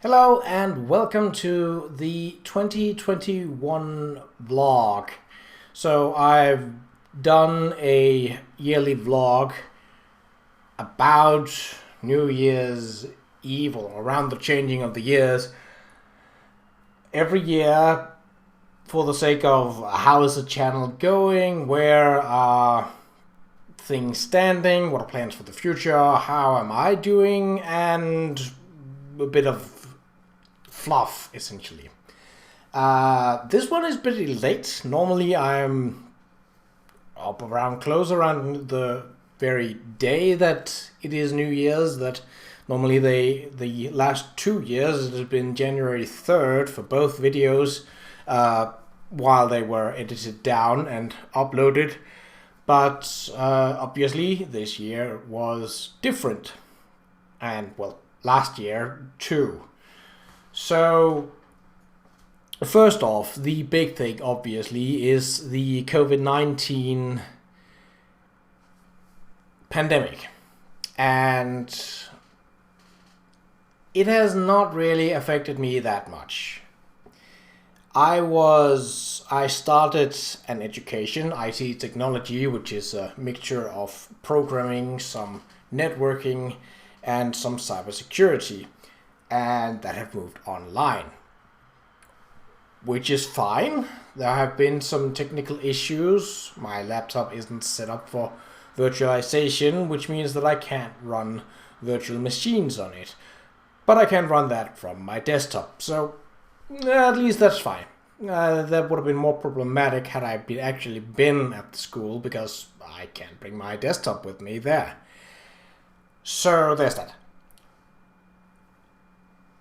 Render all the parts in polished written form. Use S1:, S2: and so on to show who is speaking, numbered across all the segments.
S1: Hello and welcome to the 2021 vlog. So I've done a yearly vlog about New Year's Eve or around the changing of the years every year for the sake of how is the channel going, where are things standing, what are plans for the future, how am I doing, and a bit of fluff, essentially. This one is pretty late. Normally I'm up close around the very day that it is New Year's. That normally the last 2 years it has been January 3rd for both videos, while they were edited down and uploaded. But obviously this year was different, and well, last year too. So, first off, the big thing, obviously, is the COVID-19 pandemic. And it has not really affected me that much. I started an education, IT technology, which is a mixture of programming, some networking, and some cybersecurity. And that have moved online, which is fine. There have been some technical issues. My laptop isn't set up for virtualization, which means that I can't run virtual machines on it. But I can run that from my desktop, so at least that's fine. That would have been more problematic had I actually been at the school, because I can't bring my desktop with me there. So there's that.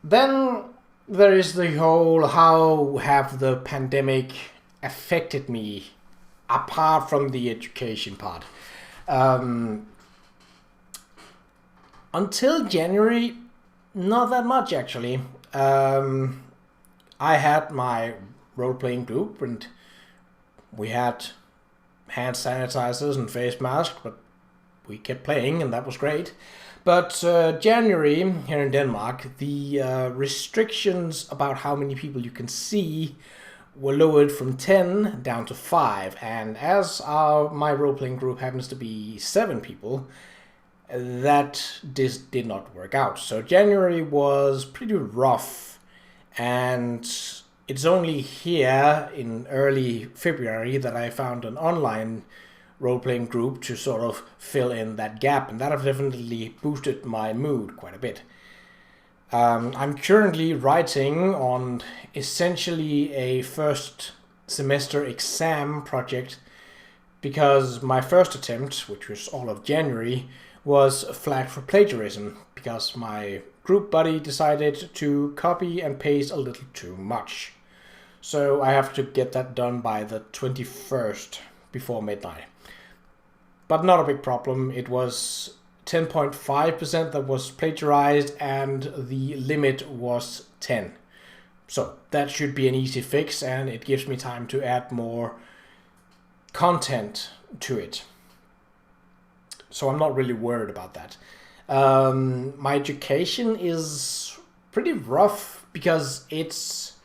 S1: Then there is the whole how have the pandemic affected me apart from the education part. Until January, not that much actually. I had my role-playing group and we had hand sanitizers and face masks, but we kept playing and that was great. But January, here in Denmark, the restrictions about how many people you can see were lowered from 10 down to 5. And as my role-playing group happens to be 7 people, this did not work out. So January was pretty rough. And it's only here in early February that I found an online role-playing group to sort of fill in that gap, and that has definitely boosted my mood quite a bit. I'm currently writing on essentially a first semester exam project, because my first attempt, which was all of January, was flagged for plagiarism because my group buddy decided to copy and paste a little too much. So I have to get that done by the 21st before midnight. But not a big problem. It was 10.5% that was plagiarized and the limit was 10. So that should be an easy fix, and it gives me time to add more content to it. So I'm not really worried about that. My education is pretty rough because it's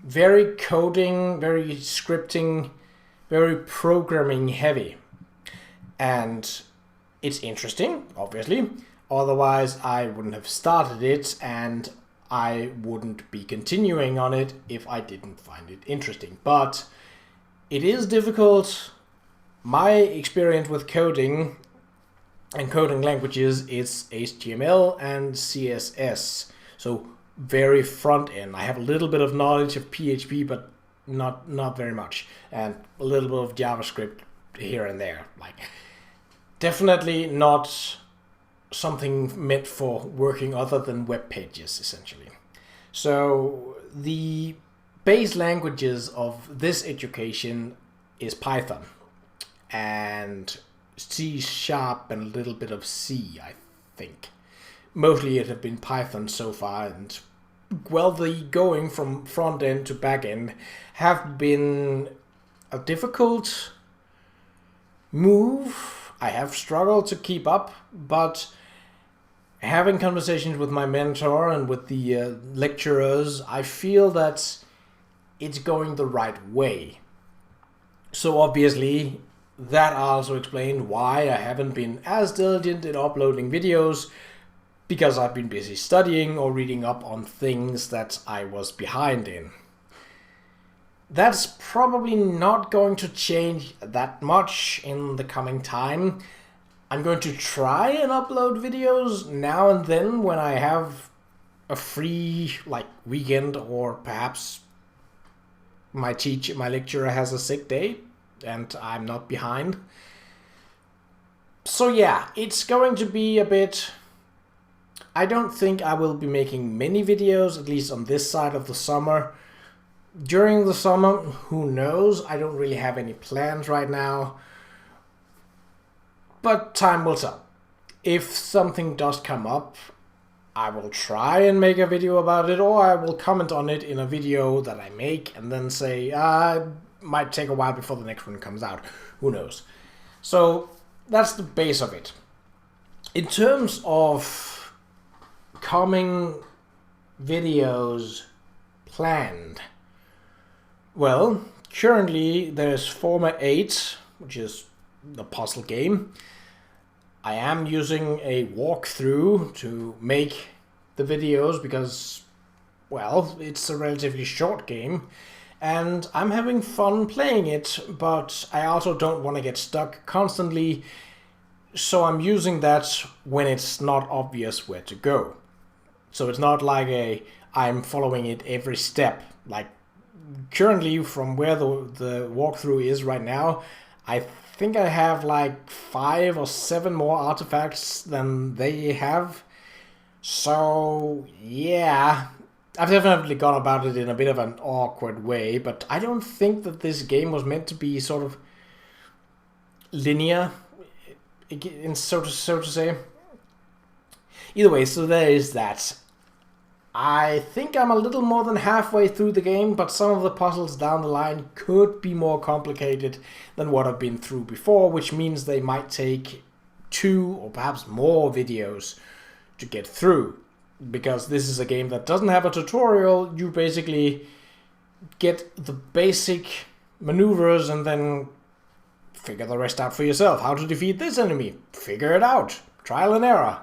S1: very coding, very scripting, very programming heavy. And it's interesting, obviously. Otherwise, I wouldn't have started it, and I wouldn't be continuing on it if I didn't find it interesting. But it is difficult. My experience with coding and coding languages is HTML and CSS. So very front end. I have a little bit of knowledge of PHP, but not very much. And a little bit of JavaScript here and there. Definitely not something meant for working other than web pages, essentially. So the base languages of this education is Python and C# and a little bit of C, I think. Mostly it has been Python so far, and well, the going from front end to back end have been a difficult move. I have struggled to keep up, but having conversations with my mentor and with the lecturers, I feel that it's going the right way. So obviously, that also explained why I haven't been as diligent in uploading videos, because I've been busy studying or reading up on things that I was behind in. That's probably not going to change that much in the coming time. I'm going to try and upload videos now and then when I have a free weekend, or perhaps my lecturer has a sick day and I'm not behind. So yeah, it's going to be a bit... I don't think I will be making many videos, at least on this side of the summer. During the summer, who knows? I don't really have any plans right now. But time will tell. If something does come up, I will try and make a video about it, or I will comment on it in a video that I make and then say, it might take a while before the next one comes out. Who knows? So that's the base of it. In terms of coming videos planned, well, currently there's Forma 8, which is the puzzle game. I am using a walkthrough to make the videos because, well, it's a relatively short game and I'm having fun playing it, but I also don't want to get stuck constantly, so I'm using that when it's not obvious where to go. So it's not like I'm following it every step. Like currently, from where the walkthrough is right now, I think I have like 5 or 7 more artifacts than they have. So yeah, I've definitely gone about it in a bit of an awkward way, but I don't think that this game was meant to be sort of linear, so to say. Either way, so there is that. I think I'm a little more than halfway through the game, but some of the puzzles down the line could be more complicated than what I've been through before, which means they might take 2 or perhaps more videos to get through. Because this is a game that doesn't have a tutorial, you basically get the basic maneuvers and then figure the rest out for yourself. How to defeat this enemy? Figure it out. Trial and error.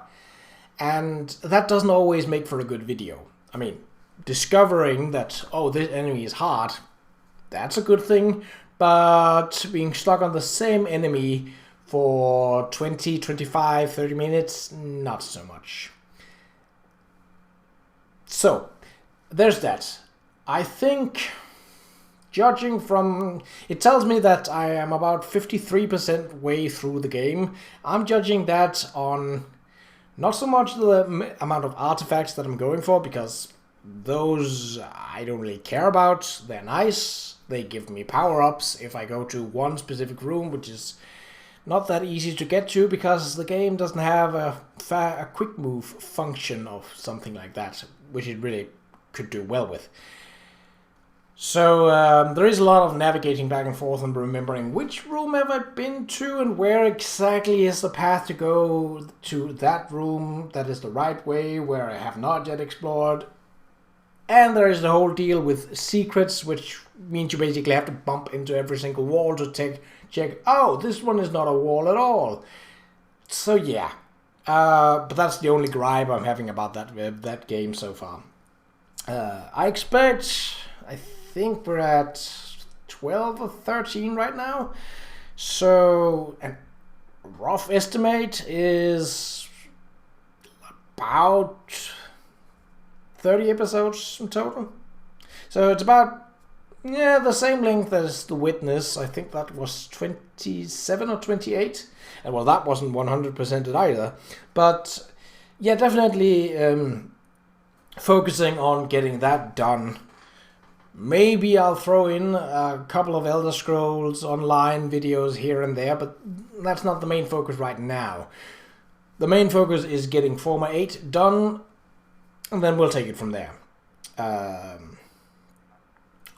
S1: And that doesn't always make for a good video. I mean, discovering that, oh, this enemy is hard, that's a good thing, but being stuck on the same enemy for 20, 25, 30 minutes, not so much. So, there's that. I think, judging from... It tells me that I am about 53% way through the game. I'm judging that on... not so much the amount of artifacts that I'm going for, because those I don't really care about. They're nice. They give me power-ups if I go to one specific room, which is not that easy to get to because the game doesn't have a quick move function or something like that, which it really could do well with. So there is a lot of navigating back and forth and remembering which room have I been to and where exactly is the path to go to that room that is the right way, where I have not yet explored. And there is the whole deal with secrets, which means you basically have to bump into every single wall to check, oh, this one is not a wall at all. So yeah, but that's the only gripe I'm having about that game so far. I think we're at 12 or 13 right now. So a rough estimate is about 30 episodes in total. So it's about, the same length as The Witness. I think that was 27 or 28. And well, that wasn't 100% either. But yeah, definitely focusing on getting that done. Maybe I'll throw in a couple of Elder Scrolls Online videos here and there, but that's not the main focus right now. The main focus is getting Forma 8 done, and then we'll take it from there.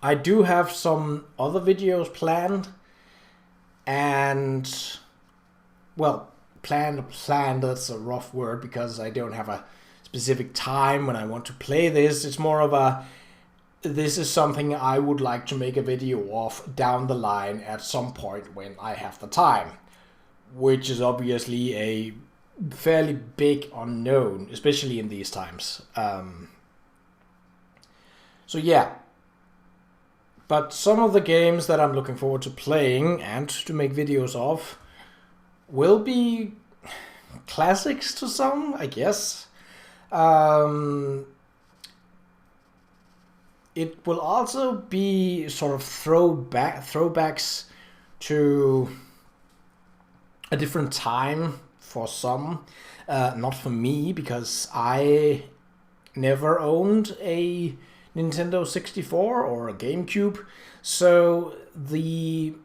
S1: I do have some other videos planned, and, well, plan, that's a rough word, because I don't have a specific time when I want to play this. It's more of a, this is something I would like to make a video of down the line at some point when I have the time, which is obviously a fairly big unknown, especially in these times. So yeah, but some of the games that I'm looking forward to playing and to make videos of will be classics to some, I guess. It will also be sort of throwbacks to a different time for some. Not for me, because I never owned a Nintendo 64 or a GameCube. So the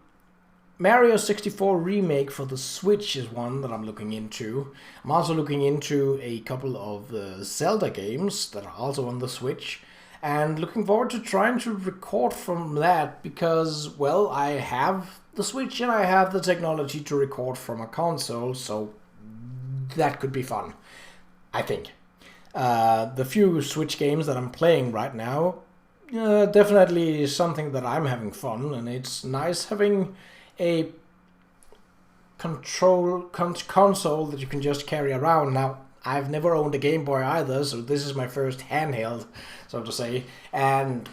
S1: Mario 64 remake for the Switch is one that I'm looking into. I'm also looking into a couple of Zelda games that are also on the Switch, and looking forward to trying to record from that, because, well, I have the Switch and I have the technology to record from a console, so that could be fun, I think. The few Switch games that I'm playing right now, definitely something that I'm having fun, and it's nice having a console that you can just carry around. Now, I've never owned a Game Boy either, so this is my first handheld, so to say, and,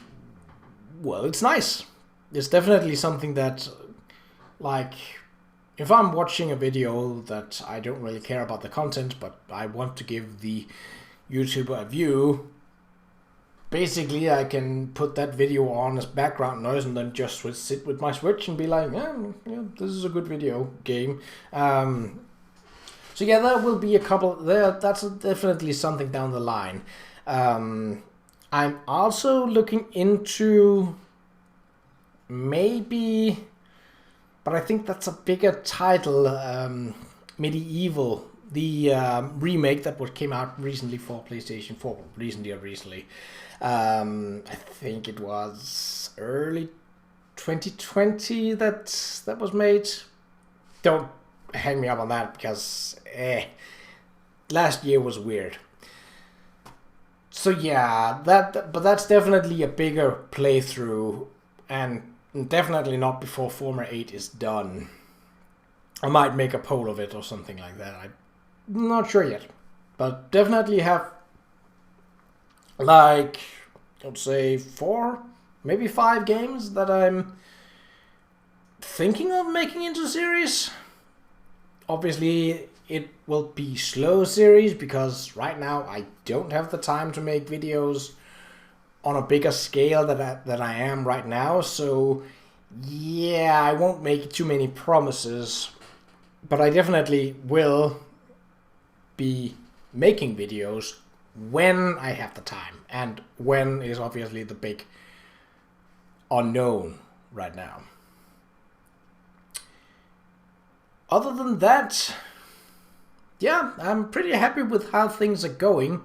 S1: well, it's nice. It's definitely something that, like, if I'm watching a video that I don't really care about the content, but I want to give the YouTuber a view, basically I can put that video on as background noise and then just sit with my Switch and be like, yeah, this is a good video game. So yeah, there will be a couple there. That's definitely something down the line. I'm also looking into maybe, but I think that's a bigger title, Medieval. The remake that came out recently for PlayStation 4, recently. I think it was early 2020 that was made. Don't hang me up on that, because last year was weird. So yeah, but that's definitely a bigger playthrough, and definitely not before Former 8 is done. I might make a poll of it or something like that. I'm not sure yet, but definitely have, like, I'd say 4, maybe 5 games that I'm thinking of making into a series. Obviously, it will be slow series, because right now I don't have the time to make videos on a bigger scale that I am right now. So yeah, I won't make too many promises, but I definitely will be making videos when I have the time, and when is obviously the big unknown right now. Other than that, yeah, I'm pretty happy with how things are going.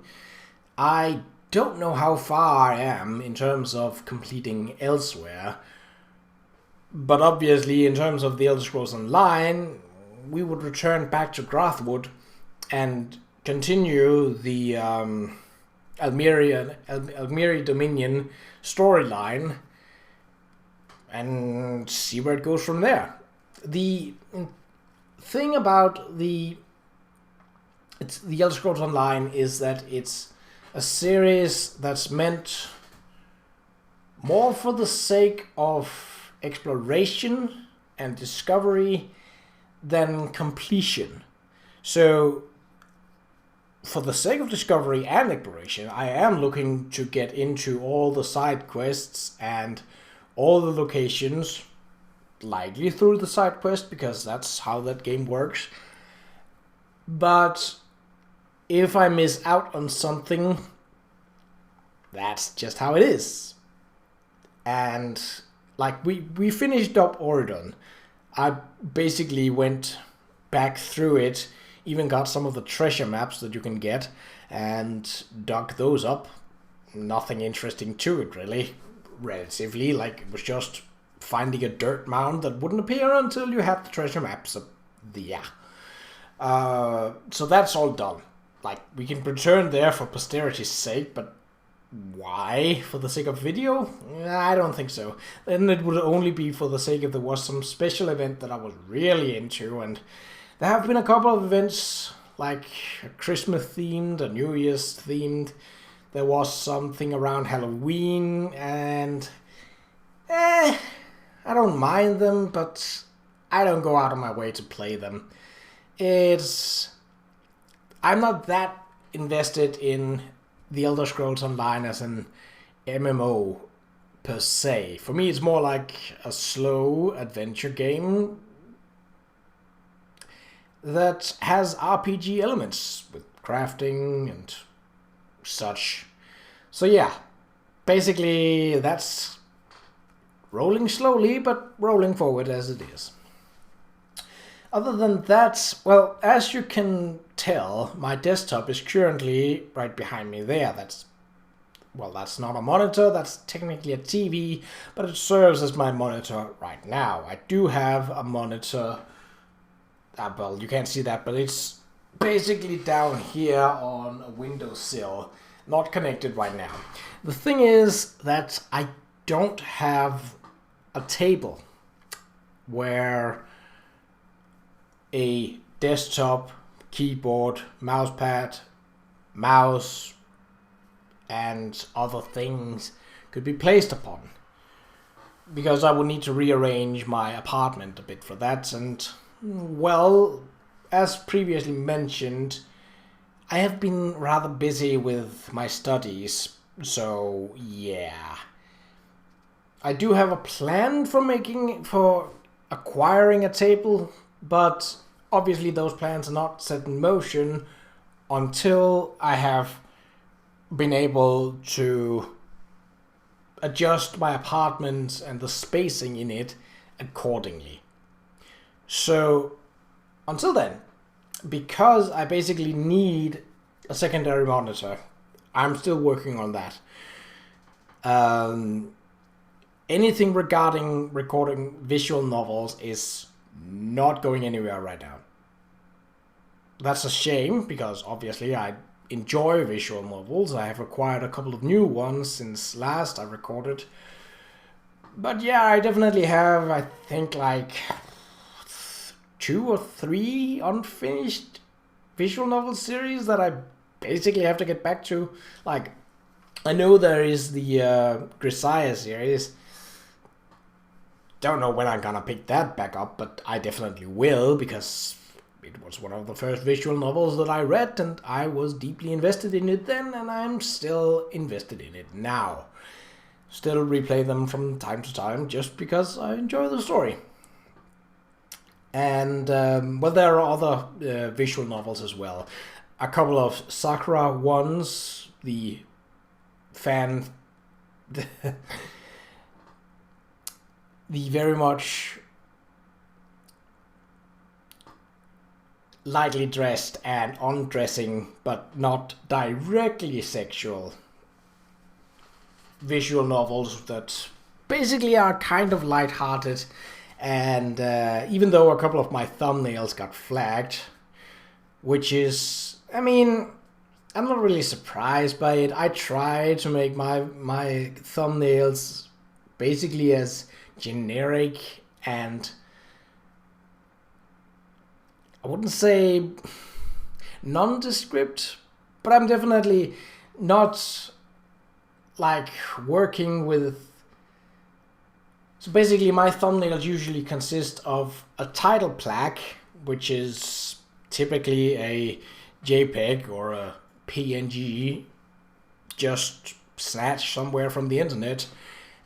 S1: I don't know how far I am in terms of completing Elsewhere, but obviously in terms of the Elder Scrolls Online, we would return back to Grathwood and continue the Almeri Dominion storyline and see where it goes from there. The thing about the Elder Scrolls Online is that it's a series that's meant more for the sake of exploration and discovery than completion. So, for the sake of discovery and exploration, I am looking to get into all the side quests and all the locations, likely through the side quest, because that's how that game works. But if I miss out on something, that's just how it is. And like we finished up Oregon. I basically went back through it, even got some of the treasure maps that you can get, and dug those up. Nothing interesting to it, really. Relatively, like, it was just finding a dirt mound that wouldn't appear until you had the treasure maps. So, yeah. So that's all done. Like, we can return there for posterity's sake, but why? For the sake of video? I don't think so. Then it would only be for the sake if there was some special event that I was really into, and there have been a couple of events, like a Christmas themed, a New Year's themed. There was something around Halloween, and I don't mind them, but I don't go out of my way to play them. I'm not that invested in the Elder Scrolls Online as an MMO per se. For me, it's more like a slow adventure game that has RPG elements with crafting and such. So yeah, basically that's rolling slowly, but rolling forward as it is. Other than that, well, as you can tell, my desktop is currently right behind me there. That's not a monitor, that's technically a TV, but it serves as my monitor right now. I do have a monitor, well, you can't see that, but it's basically down here on a windowsill, not connected right now. The thing is that I don't have a table where a desktop, keyboard, mousepad, mouse, and other things could be placed upon. Because I would need to rearrange my apartment a bit for that, and, well, as previously mentioned, I have been rather busy with my studies, so yeah. I do have a plan for acquiring a table, but obviously those plans are not set in motion until I have been able to adjust my apartment and the spacing in it accordingly. So until then, because I basically need a secondary monitor, I'm still working on that. Anything regarding recording visual novels is not going anywhere right now. That's a shame, because obviously I enjoy visual novels. I have acquired a couple of new ones since last I recorded. But yeah, I definitely have, I think, like 2 or 3 unfinished visual novel series that I basically have to get back to. Like, I know there is the Qa'Rajh series. Don't know when I'm gonna pick that back up, but I definitely will, because it was one of the first visual novels that I read, and I was deeply invested in it then, and I'm still invested in it now. Still replay them from time to time, just because I enjoy the story. And, well, there are other visual novels as well. A couple of Sakura ones, the fan... the very much lightly dressed and undressing, but not directly sexual visual novels that basically are kind of lighthearted. And even though a couple of my thumbnails got flagged, which is, I mean, I'm not really surprised by it. I try to make my thumbnails basically as generic and, I wouldn't say nondescript, but I'm definitely not like working with... So basically my thumbnails usually consist of a title plaque, which is typically a JPEG or a PNG just snatched somewhere from the internet,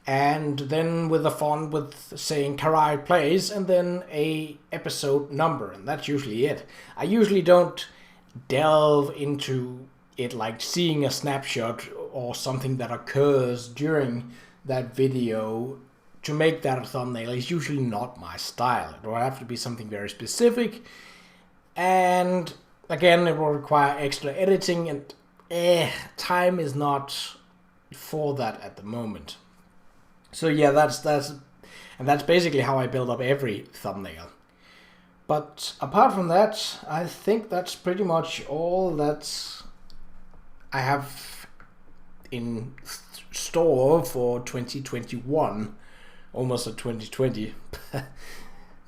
S1: and then with a font with saying Qa'Rajh Plays, and then a episode number, and that's usually it. I usually don't delve into it like seeing a snapshot or something that occurs during that video to make that a thumbnail. Is usually not my style. It will have to be something very specific, and again, it will require extra editing, and time is not for that at the moment. So yeah, that's basically how I build up every thumbnail. But apart from that, I think that's pretty much all that I have in store for 2021, almost a 2020.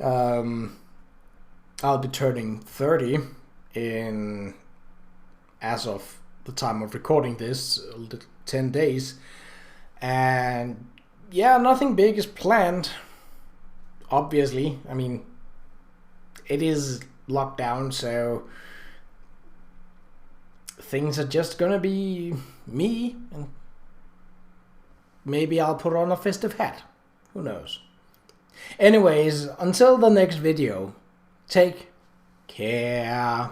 S1: I'll be turning 30 in, as of the time of recording this, 10 days. And yeah, nothing big is planned. Obviously, I mean, it is lockdown, so things are just gonna be me, and maybe I'll put on a festive hat. Who knows? Anyways, until the next video, take care.